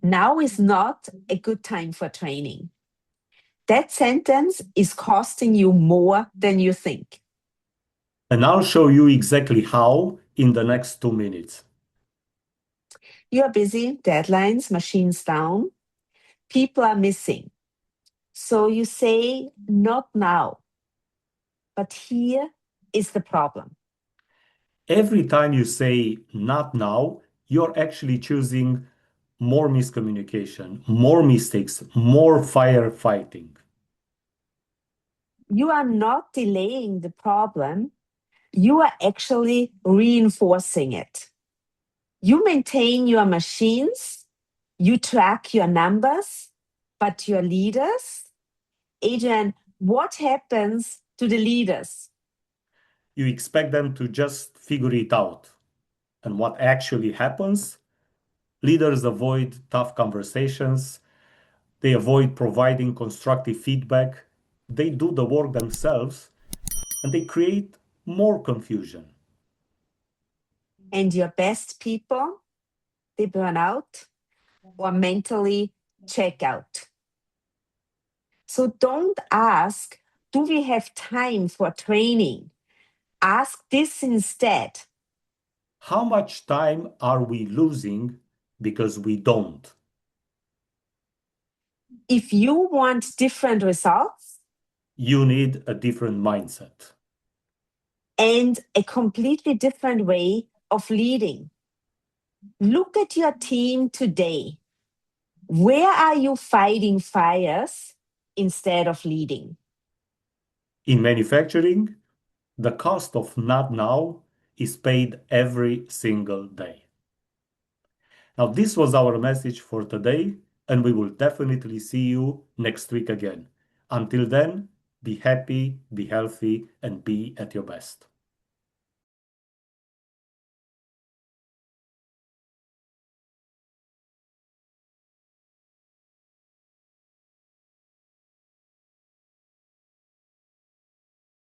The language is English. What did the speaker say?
Now is not a good time for training. That sentence is costing you more than you think. And I'll show you exactly how in the next 2 minutes. You are busy, deadlines, machines down, people are missing. So you say, not now. But here is the problem. Every time you say not now, you're actually choosing more miscommunication, more mistakes, more firefighting. You are not delaying the problem. You are actually reinforcing it. You maintain your machines, you track your numbers, but your leaders, Adrian, what happens to the leaders? You expect them to just figure it out. And what actually happens? Leaders avoid tough conversations. They avoid providing constructive feedback. They do the work themselves and they create more confusion. And your best people, they burn out or mentally check out. So don't ask, do we have time for training? Ask this instead. How much time are we losing because we don't? If you want different results You need a different mindset. and a completely different way of leading, look at your team today. Where are you fighting fires instead of leading? In manufacturing, the cost of not now is paid every single day. Now, this was our message for today, and we will definitely see you next week again. Until then, be happy, be healthy, and be at your best.